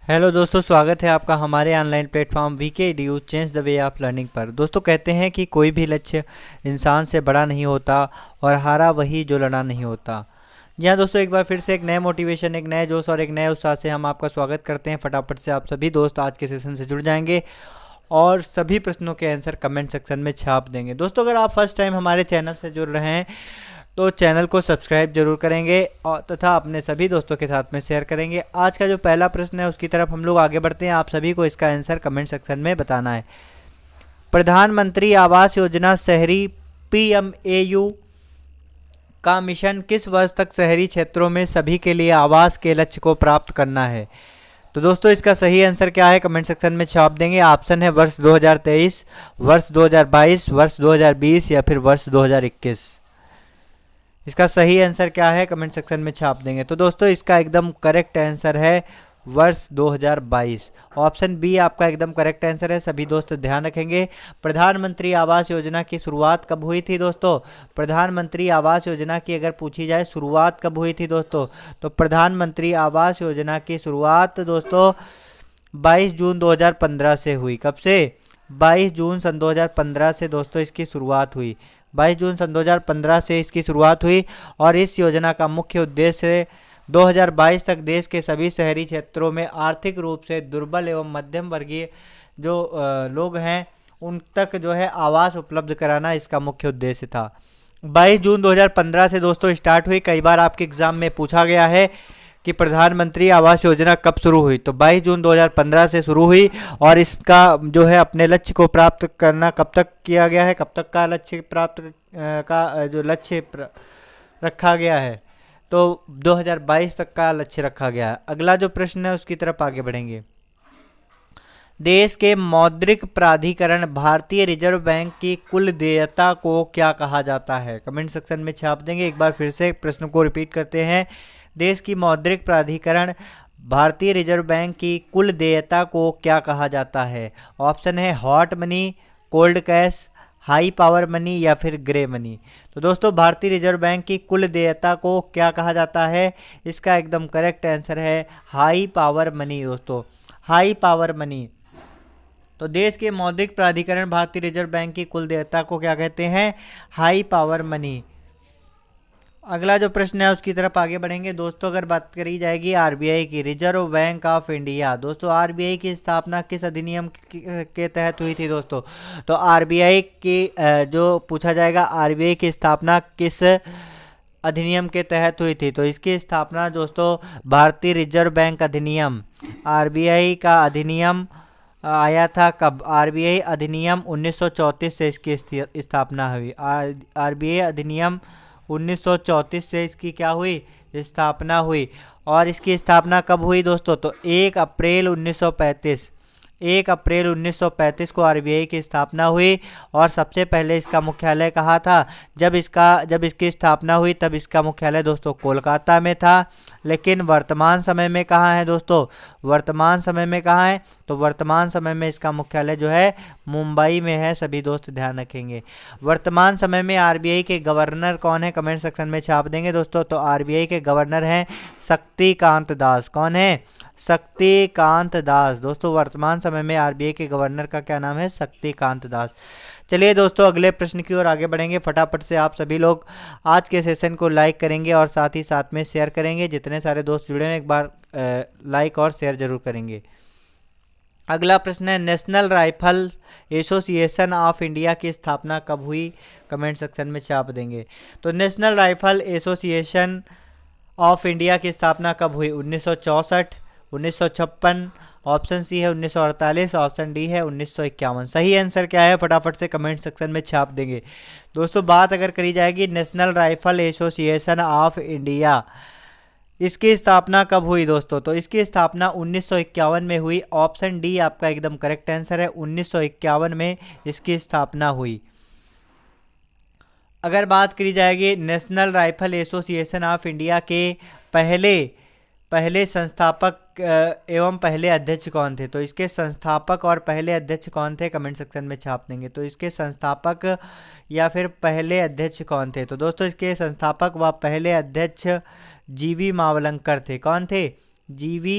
Hello दोस्तों, स्वागत है आपका हमारे online platform VK edu change the way of learning पर। दोस्तों, कहते हैं कि कोई भी लक्ष्य इंसान से बड़ा नहीं होता और हारा वही जो लड़ा नहीं होता। जी हाँ दोस्तों, एक बार फिर से एक नए मोटिवेशन, एक नए जोश और एक नए उत्साह से हम आपका स्वागत करते हैं। फटाफट से आप सभी दोस्त आज के सेशन से जुड़ जाएंगे और सभी प्रश्नों के आंसर कमेंट सेक्शन में छाप देंगे। दोस्तों, अगर आप फर्स्ट टाइम हमारे चैनल से जुड़ रहे हैं तो चैनल को सब्सक्राइब जरूर करेंगे और तथा अपने सभी दोस्तों के साथ में शेयर करेंगे। आज का जो पहला प्रश्न है उसकी तरफ हम लोग आगे बढ़ते हैं। आप सभी को इसका आंसर कमेंट सेक्शन में बताना है। प्रधानमंत्री आवास योजना शहरी PMAU का मिशन किस वर्ष तक शहरी क्षेत्रों में सभी के लिए आवास के लक्ष्य को प्राप्त करना है? तो दोस्तों, इसका सही आंसर क्या है कमेंट सेक्शन में छाप देंगे। ऑप्शन है वर्ष 2023, वर्ष 2022, वर्ष 2020 या फिर वर्ष 2021। इसका सही आंसर क्या है कमेंट सेक्शन में छाप देंगे। तो दोस्तों, इसका एकदम करेक्ट आंसर है वर्ष 2022। ऑप्शन बी आपका एकदम करेक्ट आंसर है। सभी दोस्त ध्यान रखेंगे। प्रधानमंत्री आवास योजना की शुरुआत कब हुई थी दोस्तों? प्रधानमंत्री आवास योजना की अगर पूछी जाए शुरुआत कब हुई थी दोस्तों, तो प्रधानमंत्री आवास योजना की शुरुआत दोस्तों 22 जून 2015 से हुई। कब से? 22 जून सन 2015 से दोस्तों इसकी शुरुआत हुई। 22 जून सन 2015 से इसकी शुरुआत हुई और इस योजना का मुख्य उद्देश्य 2022 तक देश के सभी शहरी क्षेत्रों में आर्थिक रूप से दुर्बल एवं मध्यम वर्गीय जो लोग हैं उन तक जो है आवास उपलब्ध कराना इसका मुख्य उद्देश्य था। 22 जून 2015 से दोस्तों स्टार्ट हुई। कई बार आपके एग्जाम में पूछा गया है कि प्रधानमंत्री आवास योजना कब शुरू हुई, तो 22 जून 2015 से शुरू हुई और इसका जो है अपने लक्ष्य को प्राप्त करना कब तक किया गया है, कब तक का लक्ष्य प्राप्त का जो लक्ष्य रखा गया है, तो 2022 तक का लक्ष्य रखा गया है। अगला जो प्रश्न है उसकी तरफ आगे बढ़ेंगे। देश के मौद्रिक प्राधिकरण भारतीय रिजर्व बैंक की कुल देयता को क्या कहा जाता है? कमेंट सेक्शन में छाप देंगे। एक बार फिर से प्रश्न को रिपीट करते हैं। देश की मौद्रिक प्राधिकरण भारतीय रिजर्व बैंक की कुल देयता को क्या कहा जाता है? ऑप्शन है hot money, cold cash, high power money या फिर ग्रे मनी। तो दोस्तों, भारतीय रिजर्व बैंक की कुल देयता को क्या कहा जाता है? इसका एकदम करेक्ट आंसर है हाई पावर मनी दोस्तों, हाई पावर मनी। तो देश के मौद्रिक प्राधिकरण भारतीय रिजर्व बैंक की कुल देयता को क्या कहते हैं? High power money. अगला जो प्रश्न है उसकी तरफ आगे बढ़ेंगे। दोस्तों, अगर बात करी जाएगी RBI की, रिजर्व बैंक ऑफ इंडिया, दोस्तों RBI की स्थापना किस अधिनियम के तहत हुई थी दोस्तों? तो RBI की जो पूछा जाएगा RBI की स्थापना किस अधिनियम के तहत हुई थी, तो इसकी स्थापना दोस्तों भारतीय रिजर्व बैंक अधिनियम RBI का अधिनियम आया था कब? RBI अधिनियम 1934 से इसकी स्थापना हुई। RBI अधिनियम 1934 से इसकी क्या हुई? स्थापना हुई। और इसकी स्थापना कब हुई दोस्तों? तो 1 अप्रैल 1935, 1 अप्रैल 1935 को RBI की स्थापना हुई। और सबसे पहले इसका मुख्यालय कहाँ था? जब इसकी स्थापना हुई तब इसका मुख्यालय दोस्तों कोलकाता में था। लेकिन वर्तमान समय में कहाँ है दोस्तों? वर्तमान समय में कहाँ है? तो वर्तमान समय में इसका मुख्यालय जो है मुंबई में है। सभी दोस्त ध्यान रखेंगे। वर्तमान समय में RBI के गवर्नर कौन है? कमेंट सेक्शन में छाप देंगे दोस्तों। तो RBI के गवर्नर हैं शक्तिकांत दास। कौन है? शक्तिकांत दास। दोस्तों, वर्तमान समय में RBI के गवर्नर का क्या नाम है? शक्तिकांत दास। चलिए दोस्तों, अगले प्रश्न की ओर आगे बढ़ेंगे। फटाफट से आप सभी लोग आज के सेशन को लाइक करेंगे और साथ ही साथ में शेयर करेंगे। जितने सारे दोस्त जुड़े हैं एक बार लाइक और शेयर जरूर करेंगे। अगला प्रश्न है, national rifle association of India की स्थापना कब हुई? कमेंट सेक्शन में छाप देंगे। तो national rifle association of India की स्थापना कब हुई? 1964, 1956, ऑप्शन सी है 1948, ऑप्शन डी है 1951। सही आंसर क्या है फटाफट से कमेंट सेक्शन में छाप देंगे। दोस्तों, बात अगर करी जाएगी national rifle association of India, इसकी स्थापना कब हुई दोस्तों? तो इसकी स्थापना 1951 में हुई। ऑप्शन डी आपका एकदम करेक्ट आंसर है, 1951 में इसकी स्थापना हुई। अगर बात करी जाएगी national rifle association of India के पहले संस्थापक एवं पहले अध्यक्ष कौन थे? तो इसके संस्थापक और पहले अध्यक्ष कौन थे? कमेंट सेक्शन में छाप देंगे। तो इसके संस्थापक या फिर पहले अध्यक्ष कौन थे? तो दोस्तों, इसके संस्थापक व पहले अध्यक्ष GV मावलंकर थे। कौन थे? GV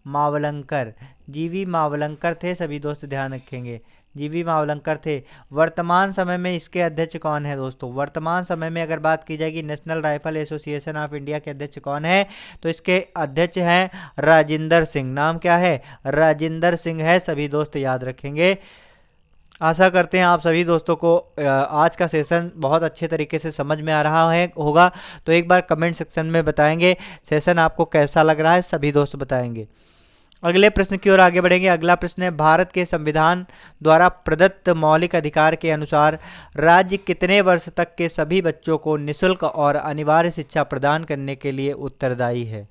मावलंकर, जीवी मावलंकर थे, सभी दोस्त ध्यान रखेंगे, जीवी मावलंकर थे। वर्तमान समय में इसके अध्यक्ष कौन है दोस्तों? वर्तमान समय में अगर बात की जाएगी national rifle association of India के अध्यक्ष कौन है, तो इसके अध्यक्ष हैं राजिंदर सिंह। नाम क्या है? राजिंदर सिंह है, सभी दोस्त याद रखेंगे। आशा करते हैं आप सभी दोस्तों को आज का सेशन बहुत अच्छे तरीके से समझ में आ रहा है होगा। तो एक बार कमेंट सेक्शन में बताएंगे सेशन आपको कैसा लग रहा है, सभी दोस्त बताएंगे। अगले प्रश्न की ओर आगे बढ़ेंगे। अगला प्रश्न है, भारत के संविधान द्वारा प्रदत्त मौलिक अधिकार के अनुसार राज्य कितने वर्ष तक के सभी बच्चों को निःशुल्क और अनिवार्य शिक्षा प्रदान करने के लिए उत्तरदायी है?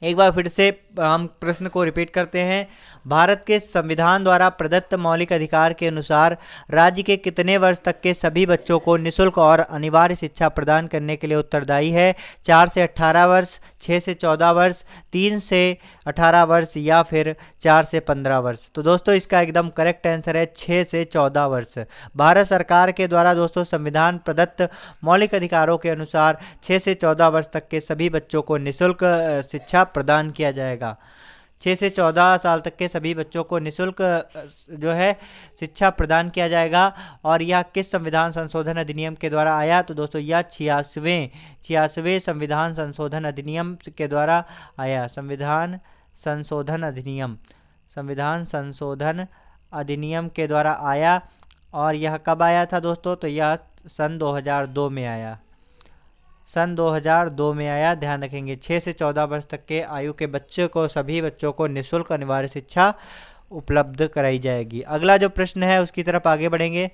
एक बार फिर से हम प्रश्न को रिपीट करते हैं। भारत के संविधान द्वारा प्रदत्त मौलिक अधिकार के अनुसार राज्य के कितने वर्ष तक के सभी बच्चों को निःशुल्क और अनिवार्य शिक्षा प्रदान करने के लिए उत्तरदायी है? 4 से 18 वर्ष, 6 से 14 वर्ष, 3 से 18 वर्ष या फिर 4 से 15 वर्ष? तो दोस्तों इसका एकदम करेक्ट आंसर है 6 से 14 वर्ष। भारत सरकार के द्वारा दोस्तों संविधान प्रदत्त मौलिक अधिकारों के अनुसार 6 से 14 वर्ष तक के सभी बच्चों को निःशुल्क शिक्षा प्रदान किया जाएगा। 6 से 14 साल तक के सभी बच्चों को निःशुल्क जो है शिक्षा प्रदान किया जाएगा। और यह किस संविधान संशोधन अधिनियम के द्वारा आया? तो दोस्तों यह 86वें संविधान संशोधन अधिनियम के द्वारा आया। संविधान संशोधन अधिनियम के द्वारा आया। और यह कब आया था दोस्तों? तो यह सन 2002 में आया, सन 2002 में आया, ध्यान रखेंगे। 6 से 14 वर्ष तक के आयु के बच्चों को, सभी बच्चों को निःशुल्क अनिवार्य शिक्षा उपलब्ध कराई जाएगी। अगला जो प्रश्न है उसकी तरफ आगे बढ़ेंगे।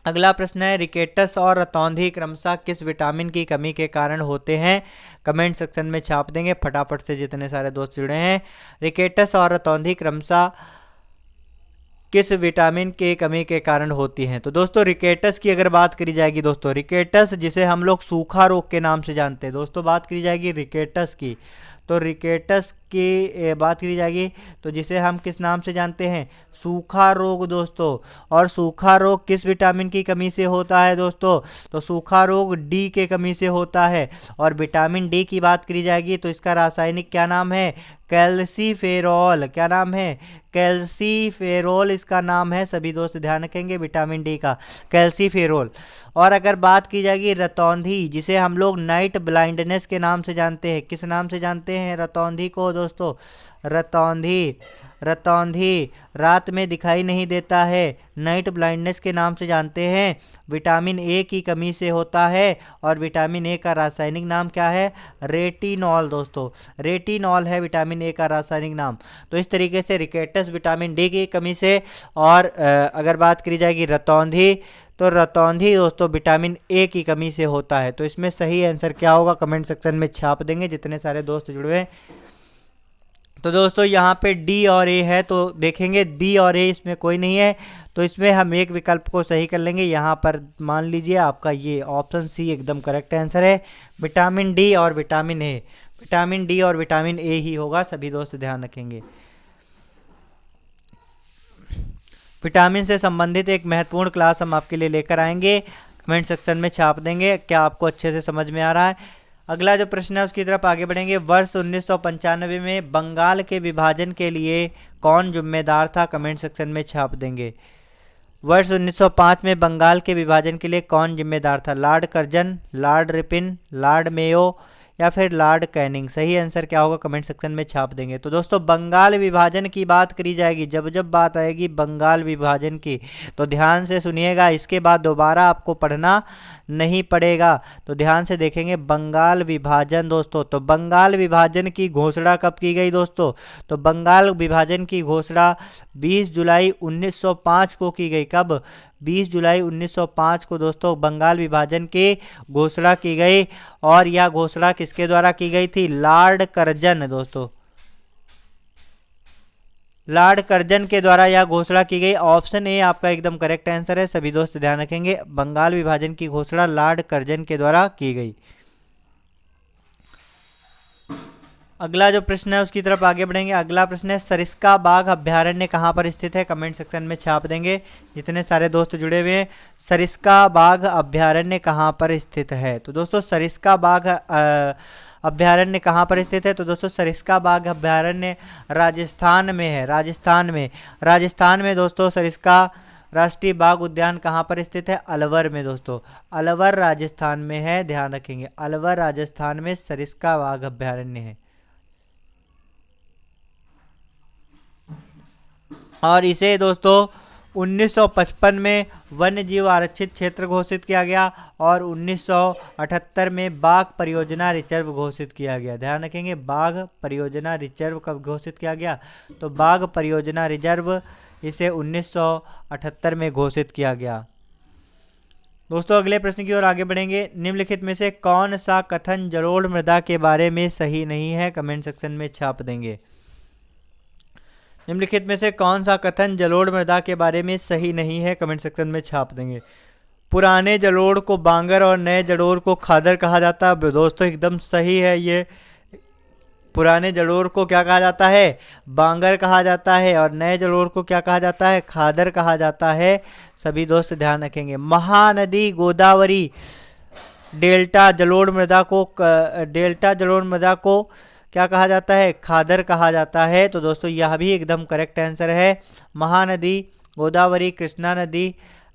अगला प्रश्न है, रिकेटस और रतौंधी क्रमशः किस विटामिन की कमी के कारण होते हैं? कमेंट सेक्शन में छाप देंगे फटाफट से जितने सारे दोस्त जुड़े हैं। रिकेटस और रतौंधी क्रमशः किस विटामिन के कमी के कारण होती हैं? तो दोस्तों रिकेटस की अगर बात करी जाएगी दोस्तों, रिकेटस जिसे हम लोग सूखा रोग के नाम से जानते हैं दोस्तों, बात करी जाएगी रिकेटस की, तो रिकेटस की बात करी जाएगी तो जिसे हम किस नाम से जानते हैं? सूखा रोग दोस्तों। और सूखा रोग किस विटामिन की कमी से होता है दोस्तों? तो सूखा रोग डी के कमी से होता है। और विटामिन डी की बात करी जाएगी तो इसका रासायनिक क्या नाम है? कैल्सीफेरॉल। क्या नाम है? कैल्सीफेरॉल इसका नाम है, सभी दोस्त ध्यान रखेंगे, विटामिन डी का कैल्सीफेरॉल। और अगर बात की जाएगी रतौंधी, जिसे हम लोग नाइट ब्लाइंडनेस के नाम से जानते हैं, किस नाम से जानते हैं रतौंधी को दोस्तों? रतौंधी रात में दिखाई नहीं देता है, नाइट ब्लाइंडनेस के नाम से जानते हैं। विटामिन ए की कमी से होता है। और विटामिन ए का रासायनिक नाम क्या है? रेटिनॉल दोस्तों, रेटिनॉल है विटामिन ए का रासायनिक नाम। तो इस तरीके से रिकेटस विटामिन डी की कमी से, और अगर बात करी जाएगी रतौंधी, तो रतौंधी दोस्तों विटामिन ए की कमी से होता है। तो इसमें सही आंसर क्या होगा कमेंट सेक्शन में छाप देंगे जितने सारे दोस्त जुड़े हैं। तो दोस्तों यहाँ पे डी और ए है, तो देखेंगे डी और ए इसमें कोई नहीं है, तो इसमें हम एक विकल्प को सही कर लेंगे। यहाँ पर मान लीजिए आपका ये ऑप्शन सी एकदम करेक्ट आंसर है, विटामिन डी और विटामिन ए। विटामिन डी और विटामिन ए ही होगा, सभी दोस्त ध्यान रखेंगे। विटामिन से संबंधित एक महत्वपूर्ण क्लास हम आपके लिए लेकर आएंगे, कमेंट सेक्शन में छाप देंगे क्या आपको अच्छे से समझ में आ रहा है। अगला जो प्रश्न है उसकी तरफ आगे बढ़ेंगे। वर्ष 1995 में बंगाल के विभाजन के लिए कौन जिम्मेदार था? कमेंट सेक्शन में छाप देंगे। वर्ष 1905 में बंगाल के विभाजन के लिए कौन जिम्मेदार था? Lord Curzon, Lord Ripon, Lord Mayo या फिर लॉर्ड कैनिंग? सही आंसर क्या होगा कमेंट सेक्शन में छाप देंगे। तो दोस्तों बंगाल विभाजन की बात करी जाएगी, जब जब बात आएगी बंगाल विभाजन की तो ध्यान से सुनिएगा, इसके बाद दोबारा आपको पढ़ना नहीं पड़ेगा। तो ध्यान से देखेंगे बंगाल विभाजन दोस्तों। तो बंगाल विभाजन की घोषणा कब की गई दोस्तों? तो बंगाल विभाजन की घोषणा 20 जुलाई 1905 को की गई। कब? 20 जुलाई 1905 को दोस्तों बंगाल विभाजन की घोषणा की गई। और यह घोषणा किसके द्वारा की गई थी? लॉर्ड कर्जन दोस्तों, लॉर्ड कर्जन के द्वारा यह घोषणा की गई। ऑप्शन ए आपका एकदम करेक्ट आंसर है, सभी दोस्त ध्यान रखेंगे, बंगाल विभाजन की घोषणा लॉर्ड कर्जन के द्वारा की गई। अगला जो प्रश्न है उसकी तरफ आगे बढ़ेंगे। अगला प्रश्न है, सरिस्का बाघ अभ्यारण्य कहाँ पर स्थित है? कमेंट सेक्शन में छाप देंगे जितने सारे दोस्त जुड़े हुए हैं। सरिस्का बाघ अभ्यारण्य कहाँ पर स्थित है? तो दोस्तों सरिस्का बाघ अभ्यारण्य कहाँ पर स्थित है? तो दोस्तों सरिस्का बाघ अभ्यारण्य राजस्थान में है। राजस्थान में दोस्तों सरिस्का राष्ट्रीय बाघ उद्यान कहाँ पर स्थित है? अलवर में दोस्तों, अलवर राजस्थान में है, ध्यान रखेंगे। अलवर राजस्थान में सरिस्का बाघ अभ्यारण्य है। और इसे दोस्तों 1955 में वन्य जीव आरक्षित क्षेत्र घोषित किया गया और 1978 में बाघ परियोजना रिजर्व घोषित किया गया। ध्यान रखेंगे, बाघ परियोजना रिजर्व कब घोषित किया गया? तो बाघ परियोजना रिजर्व इसे 1978 में घोषित किया गया। दोस्तों अगले प्रश्न की ओर आगे बढ़ेंगे। निम्नलिखित में से कौन सा कथन जलोढ़ मृदा के बारे में सही नहीं है? कमेंट सेक्शन में छाप देंगे। निम्नलिखित में से कौन सा कथन जलोढ़ मृदा के बारे में सही नहीं है? कमेंट सेक्शन में छाप देंगे। पुराने जलोढ़ को बांगर और नए जलोढ़ को खादर कहा जाता है। दोस्तों एकदम सही है ये। पुराने जलोढ़ को क्या कहा जाता है? बांगर कहा जाता है। और नए जलोढ़ को क्या कहा जाता है? खादर कहा जाता है। सभी दोस्त ध्यान रखेंगे। महानदी गोदावरी डेल्टा जलोढ़ मृदा को क्या कहा जाता है? खादर कहा जाता है। तो दोस्तों यह भी एकदम करेक्ट आंसर है। महानदी गोदावरी कृष्णा नदी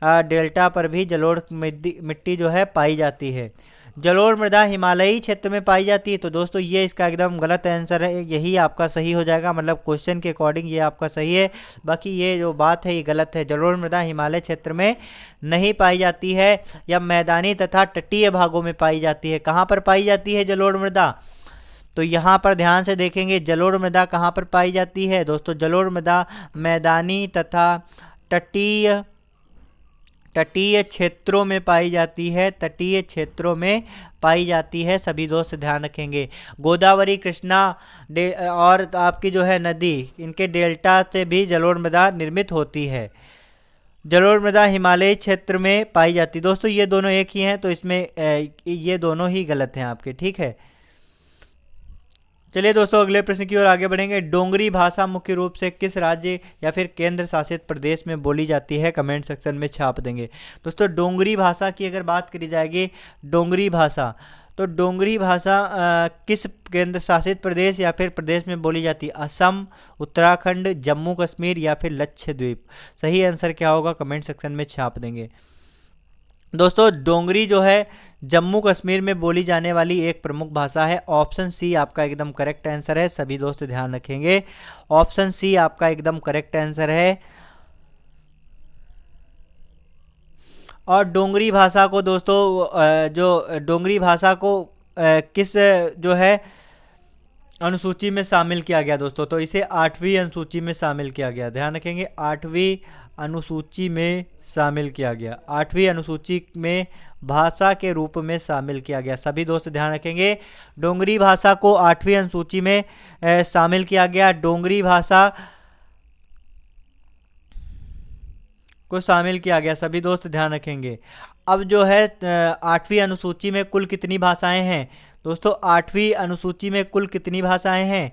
डेल्टा पर भी जलोढ़ मिट्टी जो है पाई जाती है। जलोढ़ मृदा हिमालयी क्षेत्र में पाई जाती है। तो दोस्तों ये इसका एकदम गलत आंसर है, यही आपका सही हो जाएगा। मतलब क्वेश्चन के अकॉर्डिंग ये आपका सही है, बाकी ये जो बात है ये गलत है। जलोढ़ मृदा हिमालय क्षेत्र में नहीं पाई जाती है, या मैदानी तथा तटीय भागों में पाई जाती है। कहाँ पर पाई जाती है जलोढ़ मृदा? तो यहाँ पर ध्यान से देखेंगे, जलोढ़ मृदा कहाँ पर पाई जाती है? दोस्तों जलोढ़ मृदा मैदानी तथा तटीय क्षेत्रों में पाई जाती है। तटीय क्षेत्रों में पाई जाती है। सभी दोस्त ध्यान रखेंगे। गोदावरी कृष्णा और आपकी जो है नदी, इनके डेल्टा से भी जलोढ़ मृदा निर्मित होती है। जलोढ़ मृदा हिमालयी क्षेत्र में पाई जाती है। दोस्तों ये दोनों एक ही हैं, तो इसमें ये दोनों ही गलत हैं आपके, ठीक है। चलिए दोस्तों अगले प्रश्न की ओर आगे बढ़ेंगे। डोंगरी भाषा मुख्य रूप से किस राज्य या फिर केंद्र शासित प्रदेश में बोली जाती है? कमेंट सेक्शन में छाप देंगे। दोस्तों डोंगरी भाषा की अगर बात करी जाएगी, डोंगरी भाषा, तो डोंगरी भाषा किस केंद्र शासित प्रदेश या फिर प्रदेश में बोली जाती है? असम, उत्तराखंड, जम्मू कश्मीर या फिर लक्षद्वीप। सही आंसर क्या होगा? कमेंट सेक्शन में छाप देंगे। दोस्तों डोंगरी जो है जम्मू कश्मीर में बोली जाने वाली एक प्रमुख भाषा है। ऑप्शन सी आपका एकदम करेक्ट आंसर है। सभी दोस्त ध्यान रखेंगे, ऑप्शन सी आपका एकदम करेक्ट आंसर है। और डोंगरी भाषा को दोस्तों जो डोंगरी भाषा को किस जो है अनुसूची में शामिल किया गया दोस्तों? तो इसे 8वीं अनुसूची में शामिल किया गया। ध्यान रखेंगे, 8वीं अनुसूची में शामिल किया गया। 8वीं अनुसूची में भाषा के रूप में शामिल किया गया। सभी दोस्त ध्यान रखेंगे, डोंगरी भाषा को 8वीं अनुसूची में शामिल किया गया। डोंगरी भाषा को शामिल किया गया। सभी दोस्त ध्यान रखेंगे। अब जो है 8वीं अनुसूची में कुल कितनी भाषाएं हैं? दोस्तों 8वीं अनुसूची में कुल कितनी भाषाएं हैं?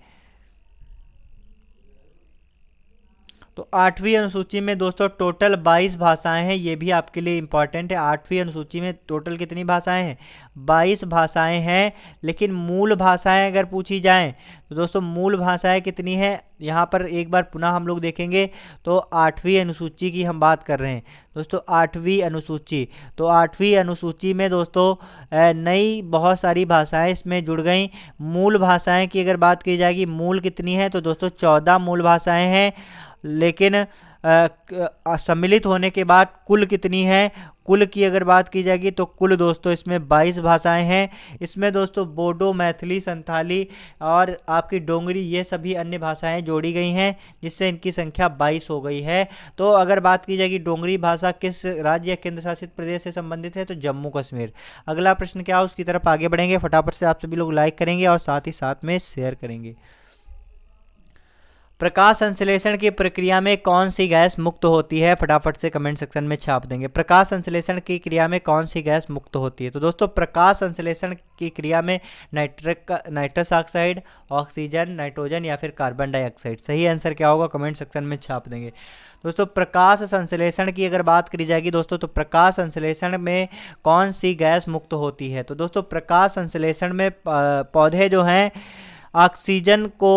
तो 8वीं अनुसूची में दोस्तों टोटल 22 भाषाएं हैं। ये भी आपके लिए इंपॉर्टेंट है। 8वीं अनुसूची में टोटल कितनी भाषाएं हैं? 22 भाषाएं हैं। लेकिन मूल भाषाएं अगर पूछी जाएं तो दोस्तों मूल भाषाएं कितनी हैं? यहाँ पर एक बार पुनः हम लोग देखेंगे तो 8वीं अनुसूची की हम बात कर रहे हैं दोस्तों। 8वीं अनुसूची, तो 8वीं अनुसूची में दोस्तों नई बहुत सारी भाषाएं इसमें जुड़ गई। मूल भाषाएं की अगर बात की जाएगी, मूल कितनी है? तो दोस्तों 14 मूल भाषाएं हैं। लेकिन सम्मिलित होने के बाद कुल कितनी है? कुल की अगर बात की जाएगी तो कुल दोस्तों इसमें 22 भाषाएं हैं। इसमें दोस्तों बोडो, मैथिली, संथाली और आपकी डोंगरी, ये सभी अन्य भाषाएं जोड़ी गई हैं, जिससे इनकी संख्या 22 हो गई है। तो अगर बात की जाएगी डोंगरी भाषा किस राज्य या केंद्र शासित प्रदेश से संबंधित है, तो जम्मू कश्मीर। अगला प्रश्न क्या, उसकी तरफ आगे बढ़ेंगे। फटाफट से आप सभी लोग लाइक करेंगे और साथ ही साथ में शेयर करेंगे। प्रकाश संश्लेषण की प्रक्रिया में कौन सी गैस मुक्त होती है? फटाफट से कमेंट सेक्शन में छाप देंगे। प्रकाश संश्लेषण की क्रिया में कौन सी गैस मुक्त होती है? तो दोस्तों प्रकाश संश्लेषण की क्रिया में नाइट्रस ऑक्साइड, ऑक्सीजन, नाइट्रोजन या फिर कार्बन डाइऑक्साइड। सही आंसर क्या होगा? कमेंट सेक्शन में छाप देंगे। दोस्तों प्रकाश संश्लेषण की अगर बात करी जाएगी दोस्तों, तो प्रकाश संश्लेषण में कौन सी गैस मुक्त होती है? तो दोस्तों प्रकाश संश्लेषण में पौधे जो हैं ऑक्सीजन को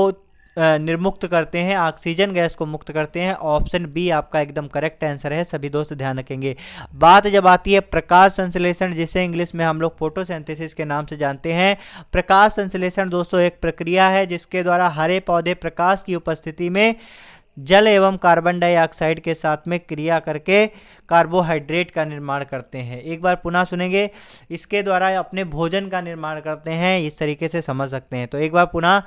निर्मुक्त करते हैं, ऑक्सीजन गैस को मुक्त करते हैं। ऑप्शन बी आपका एकदम करेक्ट आंसर है। सभी दोस्त ध्यान रखेंगे। बात जब आती है प्रकाश संश्लेषण, जिसे इंग्लिश में हम लोग फोटोसिंथेसिस के नाम से जानते हैं, प्रकाश संश्लेषण दोस्तों एक प्रक्रिया है जिसके द्वारा हरे पौधे प्रकाश की उपस्थिति में जल एवं कार्बन डाइऑक्साइड के साथ में क्रिया करके कार्बोहाइड्रेट का निर्माण करते हैं। एक बार पुनः सुनेंगे, इसके द्वारा अपने भोजन का निर्माण करते हैं, इस तरीके से समझ सकते हैं। तो एक बार पुनः,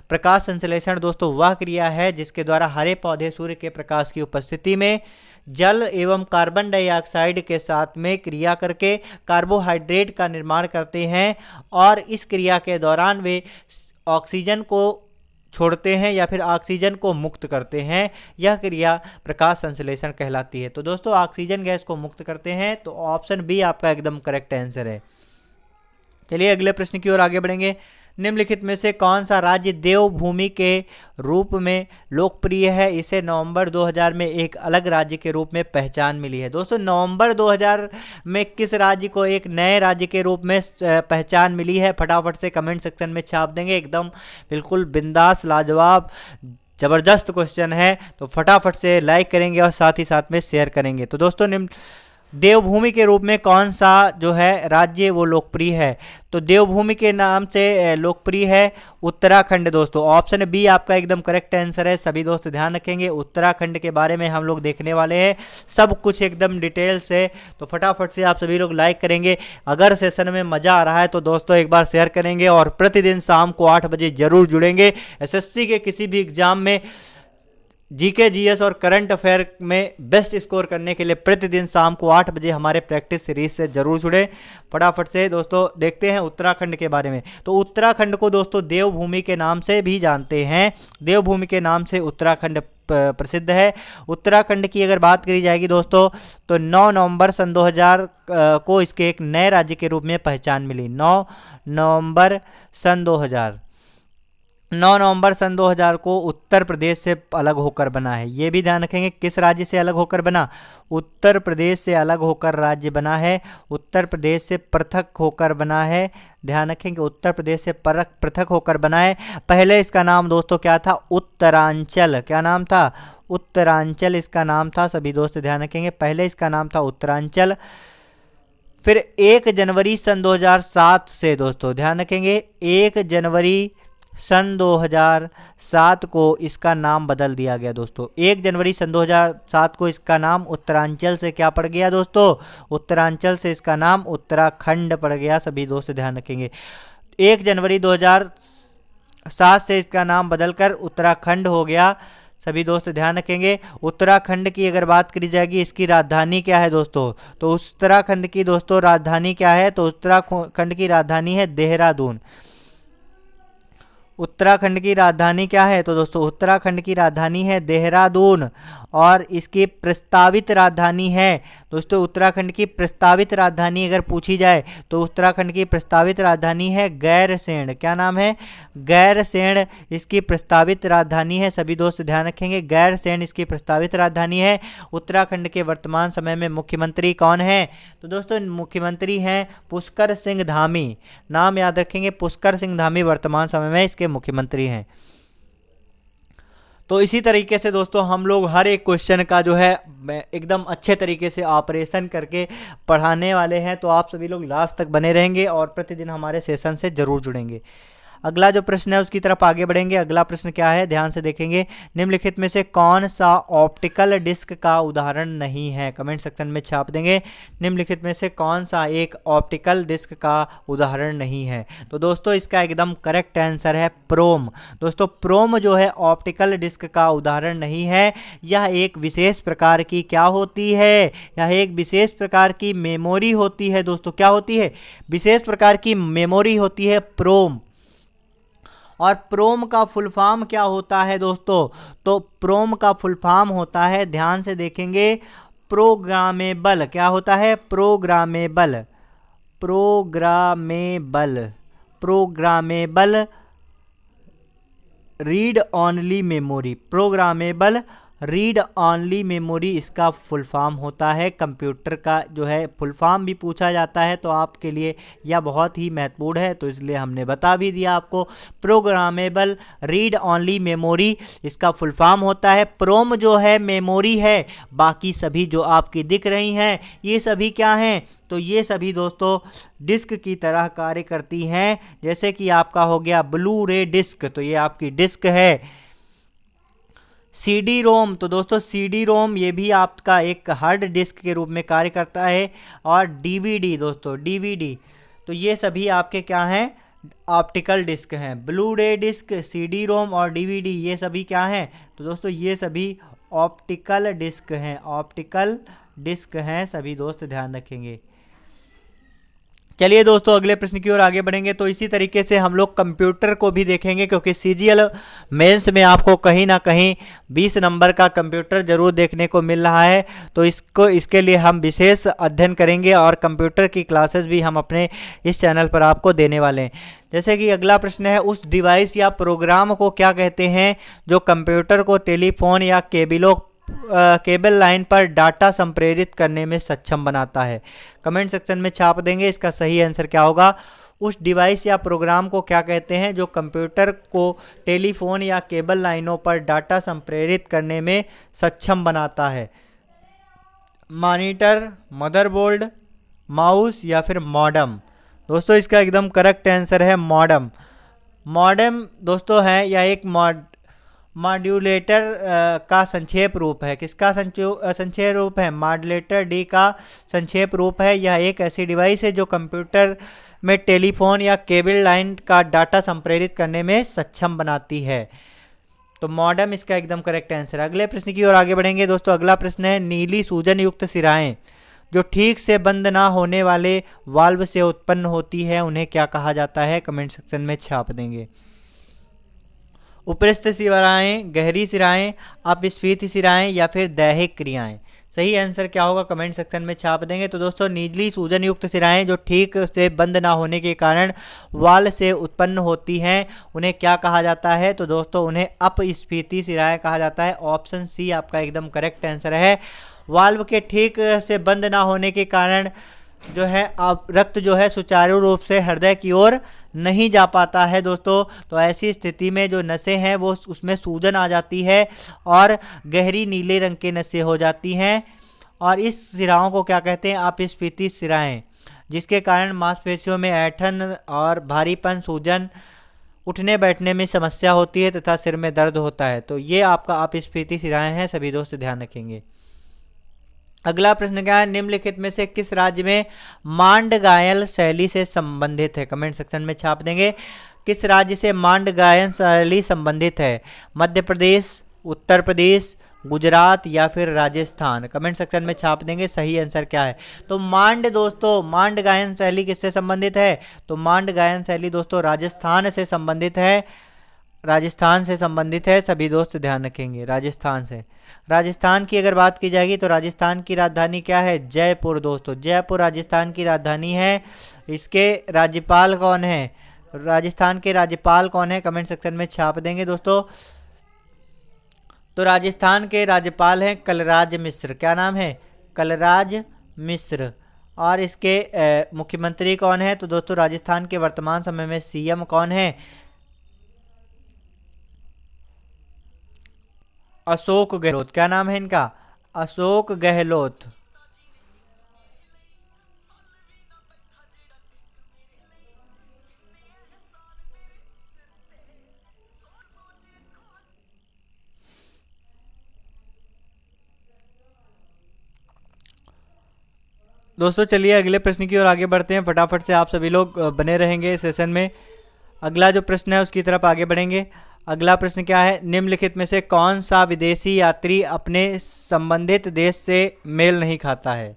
प्रकाश संश्लेषण दोस्तों वह क्रिया है जिसके द्वारा हरे पौधे सूर्य के प्रकाश की उपस्थिति में जल एवं कार्बन डाइऑक्साइड के साथ में क्रिया करके कार्बोहाइड्रेट का निर्माण करते हैं, और इस क्रिया के दौरान वे ऑक्सीजन को छोड़ते हैं या फिर ऑक्सीजन को मुक्त करते हैं। यह क्रिया प्रकाश संश्लेषण कहलाती है। तो दोस्तों ऑक्सीजन गैस को मुक्त करते हैं, तो ऑप्शन बी आपका एकदम करेक्ट आंसर है। चलिए अगले प्रश्न की ओर आगे बढ़ेंगे। निम्नलिखित में से कौन सा राज्य देवभूमि के रूप में लोकप्रिय है? इसे नवंबर 2000 में एक अलग राज्य के रूप में पहचान मिली है। दोस्तों नवंबर 2000 में किस राज्य को एक नए राज्य के रूप में पहचान मिली है? फटाफट से कमेंट सेक्शन में छाप देंगे। एकदम बिल्कुल बिंदास, लाजवाब, जबरदस्त क्वेश्चन है, तो फटाफट से लाइक करेंगे और साथ ही साथ में शेयर करेंगे। तो दोस्तों निम्न देवभूमि के रूप में कौन सा जो है राज्य वो लोकप्रिय है? तो देवभूमि के नाम से लोकप्रिय है उत्तराखंड दोस्तों। ऑप्शन बी आपका एकदम करेक्ट आंसर है। सभी दोस्त ध्यान रखेंगे, उत्तराखंड के बारे में हम लोग देखने वाले हैं सब कुछ एकदम डिटेल से। तो फटाफट से आप सभी लोग लाइक करेंगे। अगर सेशन में मज़ा आ रहा है तो दोस्तों एक बार शेयर करेंगे, और प्रतिदिन शाम को 8 बजे जरूर जुड़ेंगे। एसएससी के किसी भी एग्जाम में जीके, जीएस और करंट अफेयर में बेस्ट स्कोर करने के लिए प्रतिदिन शाम को 8 बजे हमारे प्रैक्टिस सीरीज से जरूर जुड़े। फटाफट से दोस्तों देखते हैं उत्तराखंड के बारे में। तो उत्तराखंड को दोस्तों देवभूमि के नाम से भी जानते हैं। देवभूमि के नाम से उत्तराखंड प्रसिद्ध है। उत्तराखंड की अगर बात करी जाएगी दोस्तों, तो 9 नवंबर सन 2000 को इसके एक नए राज्य के रूप में पहचान मिली। 9 नवंबर सन 2000 को उत्तर प्रदेश से अलग होकर बना है। ये भी ध्यान रखेंगे, किस राज्य से अलग होकर बना? उत्तर प्रदेश से अलग होकर राज्य बना है। उत्तर प्रदेश से पृथक होकर बना है। ध्यान रखेंगे, उत्तर प्रदेश से पृथक होकर बना है। पहले इसका नाम दोस्तों क्या था? उत्तरांचल। क्या नाम था? उत्तरांचल इसका नाम था। सभी दोस्त ध्यान रखेंगे, पहले इसका नाम था उत्तरांचल। फिर 1 जनवरी सन 2007 से दोस्तों ध्यान रखेंगे, 1 जनवरी सन 2007 को इसका नाम बदल दिया गया दोस्तों। 1 जनवरी सन 2007 को इसका नाम उत्तरांचल से क्या पड़ गया दोस्तों? उत्तरांचल से इसका नाम उत्तराखंड पड़ गया। सभी दोस्त ध्यान रखेंगे, 1 जनवरी 2007 से इसका नाम बदलकर उत्तराखंड हो गया। सभी दोस्त ध्यान रखेंगे। उत्तराखंड की अगर बात करी जाएगी, इसकी राजधानी क्या है दोस्तों? तो उत्तराखंड की दोस्तों राजधानी क्या है? तो उत्तराखंड की राजधानी है देहरादून। उत्तराखंड की राजधानी क्या है? तो दोस्तों उत्तराखंड की राजधानी है देहरादून, और इसकी प्रस्तावित राजधानी है दोस्तों, उत्तराखंड की प्रस्तावित राजधानी अगर पूछी जाए तो उत्तराखंड की प्रस्तावित राजधानी है गैरसैंण। क्या नाम है? गैरसैंण इसकी प्रस्तावित राजधानी है। सभी दोस्त ध्यान रखेंगे, गैरसैंण इसकी प्रस्तावित राजधानी है। उत्तराखंड के वर्तमान समय में मुख्यमंत्री कौन है? तो दोस्तों मुख्यमंत्री हैं पुष्कर सिंह धामी। नाम याद रखेंगे, पुष्कर सिंह धामी वर्तमान समय में इसके मुख्यमंत्री हैं। तो इसी तरीके से दोस्तों हम लोग हर एक क्वेश्चन का जो है एकदम अच्छे तरीके से ऑपरेशन करके पढ़ाने वाले हैं। तो आप सभी लोग लास्ट तक बने रहेंगे और प्रतिदिन हमारे सेशन से जरूर जुड़ेंगे। अगला जो प्रश्न है उसकी तरफ आगे बढ़ेंगे। अगला प्रश्न क्या है, ध्यान से देखेंगे। निम्नलिखित में से कौन सा ऑप्टिकल डिस्क का उदाहरण नहीं है? कमेंट सेक्शन में छाप देंगे। निम्नलिखित में से कौन सा एक ऑप्टिकल डिस्क का उदाहरण नहीं है? तो दोस्तों इसका एकदम करेक्ट आंसर है प्रोम। दोस्तों प्रोम जो है ऑप्टिकल डिस्क का उदाहरण नहीं है। यह एक विशेष प्रकार की क्या होती है? यह एक विशेष प्रकार की मेमोरी होती है दोस्तों। क्या होती है? विशेष प्रकार की मेमोरी होती है प्रोम। और प्रोम का फुल फॉर्म क्या होता है दोस्तों? तो प्रोम का फुल फॉर्म होता है, ध्यान से देखेंगे, प्रोग्रामेबल। क्या होता है? Programmable, programmable, programmable read only memory, programmable read only memory इसका फुल फॉर्म होता है। कंप्यूटर का जो है फुल फॉर्म भी पूछा जाता है, तो आपके लिए यह बहुत ही महत्वपूर्ण है, तो इसलिए हमने बता भी दिया आपको। प्रोग्रामेबल रीड ऑनली मेमोरी इसका फुल फॉर्म होता है। प्रोम जो है मेमोरी है, बाकी सभी जो आपकी दिख रही हैं ये सभी क्या हैं? तो ये सभी दोस्तों डिस्क की तरह कार्य करती हैं। जैसे कि आपका हो गया ब्लू रे डिस्क, तो ये आपकी डिस्क है। सीडी रोम, तो दोस्तों सीडी रोम ये भी आपका एक हार्ड डिस्क के रूप में कार्य करता है। और डीवीडी दोस्तों, डीवीडी, तो ये सभी आपके क्या हैं? ऑप्टिकल डिस्क हैं। ब्लू रे डिस्क, सीडी रोम और डीवीडी ये सभी क्या हैं? तो दोस्तों ये सभी ऑप्टिकल डिस्क हैं, ऑप्टिकल डिस्क हैं सभी दोस्त, ध्यान रखेंगे। चलिए दोस्तों अगले प्रश्न की ओर आगे बढ़ेंगे। तो इसी तरीके से हम लोग कंप्यूटर को भी देखेंगे, क्योंकि सीजीएल मेंस में आपको कहीं ना कहीं 20 नंबर का कंप्यूटर जरूर देखने को मिल रहा है, तो इसके लिए हम विशेष अध्ययन करेंगे और कंप्यूटर की क्लासेस भी हम अपने इस चैनल पर आपको देने वाले हैं। जैसे कि अगला प्रश्न है, उस डिवाइस या प्रोग्राम को क्या कहते हैं जो कंप्यूटर को टेलीफोन या केबल लाइन पर डाटा संप्रेरित करने में सक्षम बनाता है? कमेंट सेक्शन में छाप देंगे, इसका सही आंसर क्या होगा? उस डिवाइस या प्रोग्राम को क्या कहते हैं जो कंप्यूटर को टेलीफोन या केबल लाइनों पर डाटा संप्रेरित करने में सक्षम बनाता है? मॉनिटर, मदरबोर्ड, माउस या फिर मॉडेम? दोस्तों इसका एकदम करेक्ट आंसर है मॉडेम। मॉडेम दोस्तों है या एक मॉड्यूलेटर का संक्षेप रूप है। किसका संक्षेप रूप है? मॉड्यूलेटर डी का संक्षेप रूप है। यह एक ऐसी डिवाइस है जो कंप्यूटर में टेलीफोन या केबल लाइन का डाटा संप्रेरित करने में सक्षम बनाती है। तो मॉडेम इसका एकदम करेक्ट आंसर। अगले प्रश्न की ओर आगे बढ़ेंगे दोस्तों। अगला प्रश्न है, नीली सूजन युक्त सिराएं जो ठीक से बंद ना होने वाले वाल्व से उत्पन्न होती है उन्हें क्या कहा जाता है? कमेंट सेक्शन में छाप देंगे। उपरिस्थ सिराएं, गहरी सिराएं, अपस्फीति सिराएं या फिर दैहिक क्रियाएं? सही आंसर क्या होगा? कमेंट सेक्शन में छाप देंगे। तो दोस्तों नीली सूजन युक्त सिराएं जो ठीक से बंद ना होने के कारण वाल्व से उत्पन्न होती हैं उन्हें क्या कहा जाता है? तो दोस्तों उन्हें अपस्फीति सिराएं कहा जाता है। ऑप्शन सी आपका एकदम करेक्ट आंसर है। वाल्व के ठीक से बंद ना होने के कारण जो है रक्त जो है सुचारू रूप से हृदय की ओर नहीं जा पाता है दोस्तों। तो ऐसी स्थिति में जो नसें हैं वो उसमें सूजन आ जाती है और गहरी नीले रंग के नसें हो जाती हैं, और इस सिराओं को क्या कहते हैं? अपस्फीति सिराएं, जिसके कारण मांसपेशियों में ऐंठन और भारीपन, सूजन, उठने बैठने में समस्या होती है तथा सिर में दर्द होता है। तो ये आपका अपस्फीति सिराएं हैं, सभी दोस्त ध्यान रखेंगे। अगला प्रश्न क्या है, निम्नलिखित में से किस राज्य में मांड गायन शैली से संबंधित है? कमेंट सेक्शन में छाप देंगे। किस राज्य से मांड गायन शैली संबंधित है? मध्य प्रदेश, उत्तर प्रदेश, गुजरात या फिर राजस्थान? कमेंट सेक्शन में छाप देंगे सही आंसर क्या है। तो मांड दोस्तों, मांड गायन शैली किससे संबंधित है? तो मांड गायन शैली दोस्तों राजस्थान से संबंधित है, राजस्थान से संबंधित है, सभी दोस्त ध्यान रखेंगे। राजस्थान से, राजस्थान की अगर बात की जाएगी तो राजस्थान की राजधानी क्या है? जयपुर दोस्तों, जयपुर राजस्थान की राजधानी है। इसके राज्यपाल कौन है? राजस्थान के राज्यपाल कौन है? कमेंट सेक्शन में छाप देंगे दोस्तों। तो राजस्थान के राज्यपाल हैं कलराज मिश्र। क्या नाम है? कलराज मिश्र। और इसके मुख्यमंत्री कौन है? तो दोस्तों राजस्थान के वर्तमान समय में सीएम कौन है? अशोक गहलोत। क्या नाम है इनका? अशोक गहलोत। दोस्तों चलिए अगले प्रश्न की ओर आगे बढ़ते हैं। फटाफट से आप सभी लोग बने रहेंगे सेशन में। अगला जो प्रश्न है उसकी तरफ आगे बढ़ेंगे। अगला प्रश्न क्या है, निम्नलिखित में से कौन सा विदेशी यात्री अपने संबंधित देश से मेल नहीं खाता है?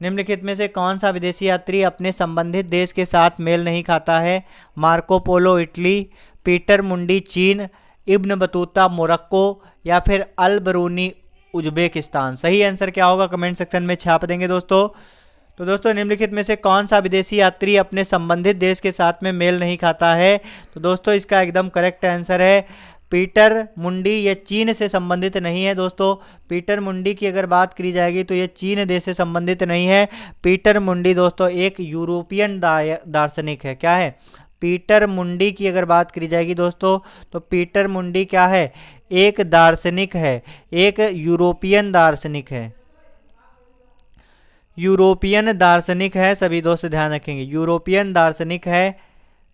निम्नलिखित में से कौन सा विदेशी यात्री अपने संबंधित देश के साथ मेल नहीं खाता है? मार्को पोलो इटली, पीटर मुंडी चीन, इब्न बतूता मोरक्को या फिर अल बरूनी उज्बेकिस्तान। सही आंसर क्या होगा कमेंट सेक्शन में छाप देंगे दोस्तों। तो दोस्तों निम्नलिखित में से कौन सा विदेशी यात्री अपने संबंधित देश के साथ में मेल नहीं खाता है? तो दोस्तों इसका एकदम करेक्ट आंसर है पीटर मुंडी। ये चीन से संबंधित नहीं है दोस्तों। पीटर मुंडी की अगर बात करी जाएगी तो ये चीन देश से संबंधित नहीं है। पीटर मुंडी दोस्तों एक यूरोपियन दार्शनिक है। क्या है? पीटर मुंडी की अगर बात करी जाएगी दोस्तों तो पीटर मुंडी क्या है? एक दार्शनिक है, एक यूरोपियन दार्शनिक है। यूरोपियन दार्शनिक है, सभी दोस्त ध्यान रखेंगे, यूरोपियन दार्शनिक है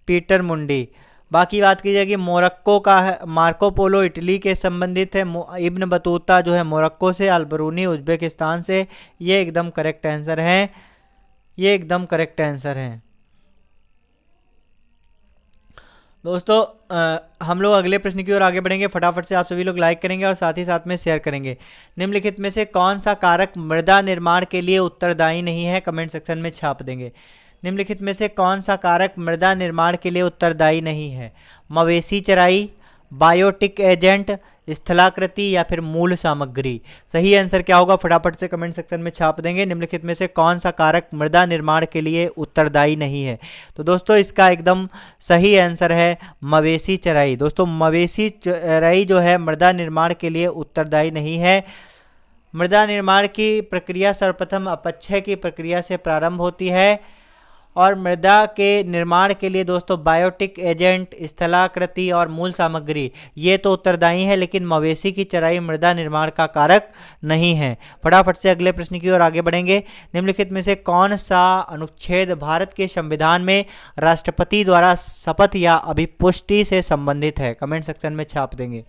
पीटर मुंडी। बाकी बात की जाएगी मोरक्को का है, मार्को पोलो इटली के संबंधित है, इब्न बतूता जो है मोरक्को से, अल बरूनी उज्बेकिस्तान से। ये एकदम करेक्ट आंसर है, ये एकदम करेक्ट आंसर है दोस्तों। हम लोग अगले प्रश्न की ओर आगे बढ़ेंगे। फटाफट से आप सभी लोग लाइक करेंगे और साथ ही साथ में शेयर करेंगे। निम्नलिखित में से कौन सा कारक मृदा निर्माण के लिए उत्तरदायी नहीं है? कमेंट सेक्शन में छाप देंगे। निम्नलिखित में से कौन सा कारक मृदा निर्माण के लिए उत्तरदायी नहीं है? मवेशी चराई, बायोटिक एजेंट, स्थलाकृति या फिर मूल सामग्री। सही आंसर क्या होगा फटाफट से कमेंट सेक्शन में छाप देंगे। निम्नलिखित में से कौन सा कारक मृदा निर्माण के लिए उत्तरदायी नहीं है? तो दोस्तों इसका एकदम सही आंसर है मवेशी चराई। दोस्तों मवेशी चराई जो है मृदा निर्माण के लिए उत्तरदायी नहीं है। मृदा निर्माण की प्रक्रिया सर्वप्रथम अपक्षय की प्रक्रिया से प्रारंभ होती है और मृदा के निर्माण के लिए दोस्तों बायोटिक एजेंट, स्थलाकृति और मूल सामग्री ये तो उत्तरदायी है, लेकिन मवेशी की चराई मृदा निर्माण का कारक नहीं है। फटाफट से अगले प्रश्न की ओर आगे बढ़ेंगे। निम्नलिखित में से कौन सा अनुच्छेद भारत के संविधान में राष्ट्रपति द्वारा शपथ या अभिपुष्टि से संबंधित है? कमेंट सेक्शन में छाप देंगे।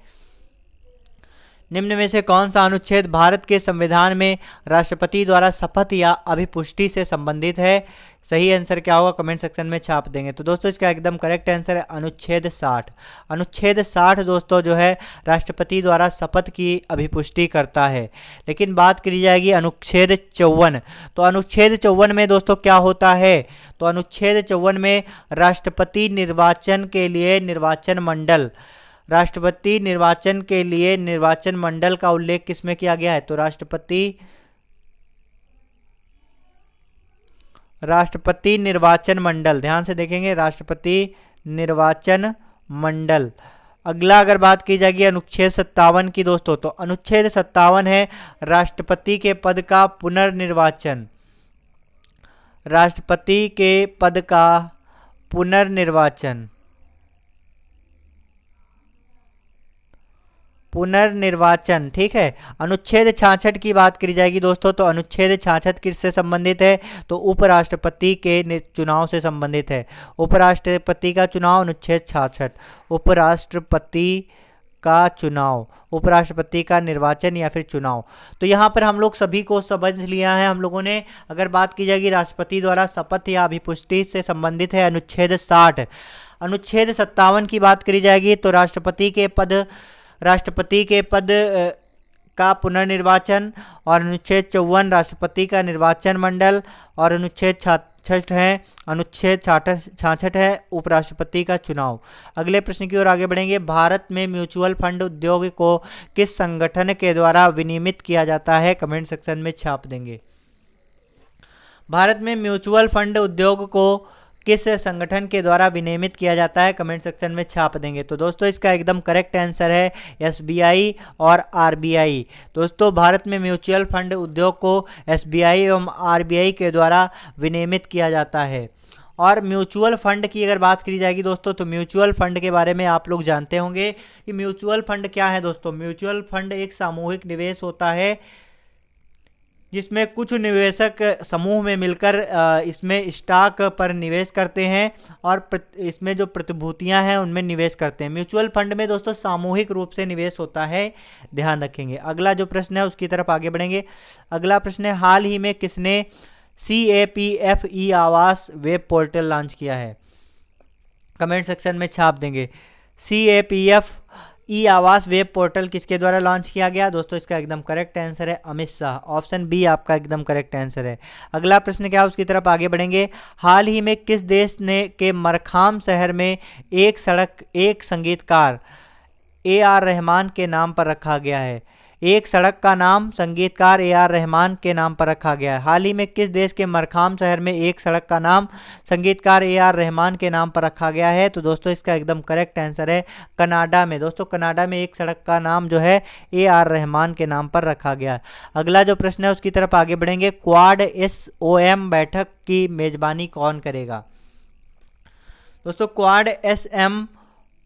निम्न में से कौन सा अनुच्छेद भारत के संविधान में राष्ट्रपति द्वारा शपथ या अभिपुष्टि से संबंधित है? सही आंसर क्या होगा कमेंट सेक्शन में छाप देंगे। तो दोस्तों इसका एकदम करेक्ट आंसर है अनुच्छेद 60। अनुच्छेद 60 दोस्तों जो है राष्ट्रपति द्वारा शपथ की अभिपुष्टि करता है। लेकिन बात करी जाएगी अनुच्छेद 54। तो अनुच्छेद 54 में दोस्तों क्या होता है? तो अनुच्छेद 54 में राष्ट्रपति निर्वाचन के लिए निर्वाचन मंडल, राष्ट्रपति निर्वाचन के लिए निर्वाचन मंडल का उल्लेख किसमें किया गया है? तो राष्ट्रपति निर्वाचन मंडल, ध्यान से देखेंगे, राष्ट्रपति निर्वाचन मंडल। अगला अगर बात की जाएगी अनुच्छेद 57 की दोस्तों, तो अनुच्छेद 57 है राष्ट्रपति के पद का पुनर्निर्वाचन। राष्ट्रपति के पद का पुनर्निर्वाचन, पुनर्निर्वाचन, ठीक है। अनुच्छेद 66 की बात करी जाएगी दोस्तों, तो अनुच्छेद 66 किससे संबंधित है? तो उपराष्ट्रपति के चुनाव से संबंधित है। उपराष्ट्रपति का चुनाव अनुच्छेद 66, उपराष्ट्रपति का चुनाव, उपराष्ट्रपति का निर्वाचन या फिर चुनाव। तो यहाँ पर हम लोग सभी को समझ लिया है हम लोगों ने। अगर बात की जाएगी राष्ट्रपति द्वारा शपथ या अभिपुष्टि से संबंधित है अनुच्छेद 60। अनुच्छेद 57 की बात करी जाएगी तो राष्ट्रपति के पद का पुनर्निर्वाचन, और अनुच्छेद 54 राष्ट्रपति का निर्वाचन मंडल, और अनुच्छेद 66 है उपराष्ट्रपति का चुनाव। अगले प्रश्न की ओर आगे बढ़ेंगे। भारत में म्यूचुअल फंड उद्योग को किस संगठन के द्वारा विनियमित किया जाता है? कमेंट सेक्शन में छाप देंगे। भारत में म्यूचुअल फंड उद्योग को किस संगठन के द्वारा विनियमित किया जाता है? कमेंट सेक्शन में छाप देंगे। तो दोस्तों इसका एकदम करेक्ट आंसर है एसबीआई और आरबीआई। दोस्तों भारत में म्यूचुअल फंड उद्योग को एसबीआई एवं आरबीआई के द्वारा विनियमित किया जाता है। और म्यूचुअल फंड की अगर बात करी जाएगी दोस्तों, तो म्यूचुअल फंड के बारे में आप लोग जानते होंगे कि म्यूचुअल फंड क्या है दोस्तों। म्यूचुअल फंड एक सामूहिक निवेश होता है जिसमें कुछ निवेशक समूह में मिलकर इसमें स्टॉक पर निवेश करते हैं और इसमें जो प्रतिभूतियां हैं उनमें निवेश करते हैं। म्यूचुअल फंड में दोस्तों सामूहिक रूप से निवेश होता है, ध्यान रखेंगे। अगला जो प्रश्न है उसकी तरफ आगे बढ़ेंगे। अगला प्रश्न है, हाल ही में किसने CAPF ई आवास वेब पोर्टल लॉन्च किया है? कमेंट सेक्शन में छाप देंगे। CAPF ई आवास वेब पोर्टल किसके द्वारा लॉन्च किया गया? दोस्तों इसका एकदम करेक्ट आंसर है अमित शाह। ऑप्शन बी आपका एकदम करेक्ट आंसर है। अगला प्रश्न क्या है, उसकी तरफ आगे बढ़ेंगे। हाल ही में किस देश ने के मरखाम शहर में एक संगीतकार ए आर रहमान के नाम पर रखा गया है? एक सड़क का नाम संगीतकार ए आर रहमान के नाम पर रखा गया है। हाल ही में किस देश के मरखाम शहर में एक सड़क का नाम संगीतकार ए आर रहमान के नाम पर रखा गया है? तो दोस्तों इसका एकदम करेक्ट आंसर है कनाडा में। दोस्तों कनाडा में एक सड़क का नाम जो है ए आर रहमान के नाम पर रखा गया है। अगला जो प्रश्न है उसकी तरफ आगे बढ़ेंगे। क्वाड SOM बैठक की मेजबानी कौन करेगा? दोस्तों क्वाड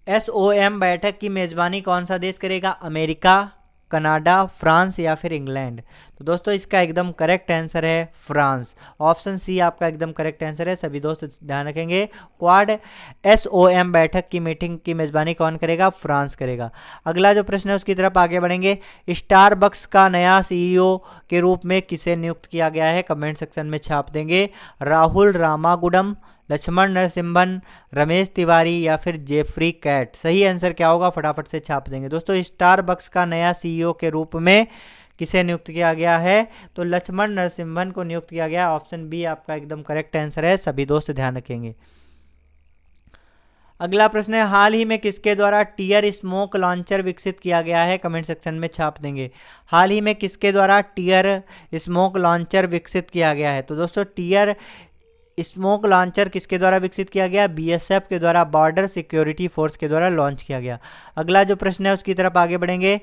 SOM बैठक की मेजबानी कौन सा देश करेगा? अमेरिका, कनाडा, फ्रांस या फिर इंग्लैंड? तो दोस्तों इसका एकदम करेक्ट आंसर है फ्रांस। ऑप्शन सी आपका एकदम करेक्ट आंसर है। सभी दोस्त ध्यान रखेंगे, क्वाड SOM बैठक की मीटिंग की मेजबानी कौन करेगा? फ्रांस करेगा। अगला जो प्रश्न है उसकी तरफ आगे बढ़ेंगे। स्टारबक्स का नया CEO के रूप में किसे नियुक्त किया गया है? कमेंट सेक्शन में छाप देंगे। राहुल रामागुडम, लक्ष्मण नरसिम्हन, रमेश तिवारी या फिर जेफरी कैट? सही आंसर क्या होगा फटाफट से छाप देंगे। दोस्तों स्टारबक्स का नया CEO के रूप में किसे नियुक्त किया गया है? तो लक्ष्मण नरसिम्हन को नियुक्त किया गया। ऑप्शन बी आपका एकदम करेक्ट आंसर है। सभी दोस्त ध्यान रखेंगे। अगला प्रश्न है, हाल ही में किसके द्वारा टीयर स्मोक लॉन्चर विकसित किया गया है? कमेंट सेक्शन में छाप देंगे। हाल ही में किसके द्वारा टीयर स्मोक लॉन्चर विकसित किया गया है? तो दोस्तों टीयर स्मोक लॉन्चर किसके द्वारा विकसित किया गया? BSF के द्वारा, बॉर्डर सिक्योरिटी फोर्स के द्वारा लॉन्च किया गया। अगला जो प्रश्न है उसकी तरफ आगे बढ़ेंगे।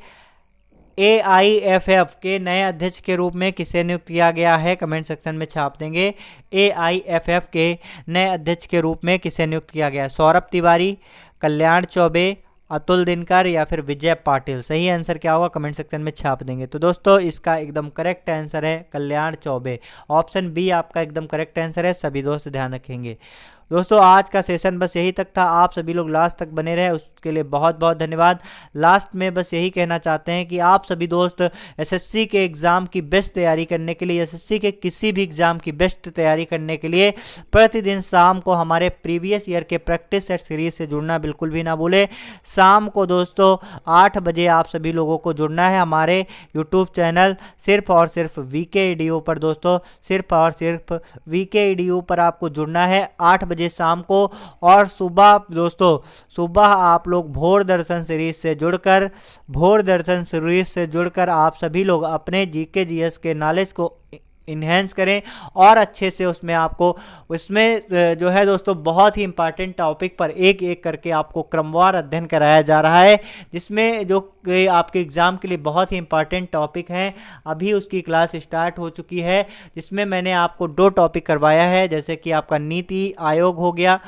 AIFF के नए अध्यक्ष के रूप में किसे नियुक्त किया गया है? कमेंट सेक्शन में छाप देंगे। AIFF के नए अध्यक्ष के रूप में किसे नियुक्त किया गया है? सौरभ तिवारी, कल्याण चौबे, अतुल दिनकर या फिर विजय पाटिल? सही आंसर क्या होगा कमेंट सेक्शन में छाप देंगे। तो दोस्तों इसका एकदम करेक्ट आंसर है कल्याण चौबे। ऑप्शन बी आपका एकदम करेक्ट आंसर है। सभी दोस्त ध्यान रखेंगे। दोस्तों आज का सेशन बस यही तक था। आप सभी लोग लास्ट तक बने रहे उसके लिए बहुत बहुत धन्यवाद। लास्ट में बस यही कहना चाहते हैं कि आप सभी दोस्त SSC के एग्ज़ाम की बेस्ट तैयारी करने के लिए, SSC के किसी भी एग्ज़ाम की बेस्ट तैयारी करने के लिए प्रतिदिन शाम को हमारे प्रीवियस ईयर के प्रैक्टिस सेट सीरीज से जुड़ना बिल्कुल भी ना भूलें। शाम को दोस्तों 8 बजे आप सभी लोगों को जुड़ना है हमारे यूट्यूब चैनल सिर्फ और सिर्फ VK EDU पर। दोस्तों सिर्फ और सिर्फ VK EDU पर आपको जुड़ना है 8 बजे शाम को। और सुबह दोस्तों सुबह आप लोग भोर दर्शन सीरीज से जुड़कर आप सभी लोग अपने GK GS के नॉलेज को इन्हेंस करें और अच्छे से उसमें जो है दोस्तों बहुत ही इंपॉर्टेंट टॉपिक पर एक एक करके आपको क्रमवार अध्ययन कराया जा रहा है, जिसमें जो आपके एग्ज़ाम के लिए बहुत ही इंपॉर्टेंट टॉपिक हैं। अभी उसकी क्लास स्टार्ट हो चुकी है, जिसमें मैंने आपको 2 टॉपिक करवाया है, जैसे कि आपका नीति आयोग हो गया,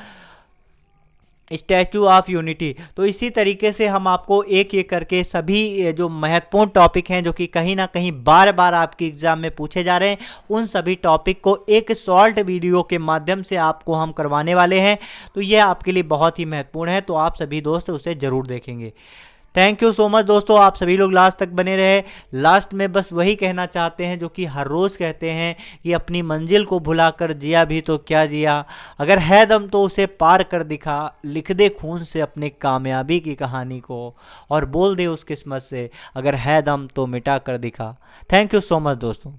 स्टैचू ऑफ यूनिटी। तो इसी तरीके से हम आपको एक एक करके सभी जो महत्वपूर्ण टॉपिक हैं जो कि कहीं ना कहीं बार बार आपके एग्जाम में पूछे जा रहे हैं, उन सभी टॉपिक को एक शॉर्ट वीडियो के माध्यम से आपको हम करवाने वाले हैं। तो यह आपके लिए बहुत ही महत्वपूर्ण है, तो आप सभी दोस्त उसे ज़रूर देखेंगे। थैंक यू सो मच दोस्तों, आप सभी लोग लास्ट तक बने रहे। लास्ट में बस वही कहना चाहते हैं जो कि हर रोज़ कहते हैं कि अपनी मंजिल को भुलाकर जिया भी तो क्या जिया, अगर है दम तो उसे पार कर दिखा, लिख दे खून से अपनी कामयाबी की कहानी को और बोल दे उस किस्मत से, अगर है दम तो मिटा कर दिखा। थैंक यू सो मच दोस्तों।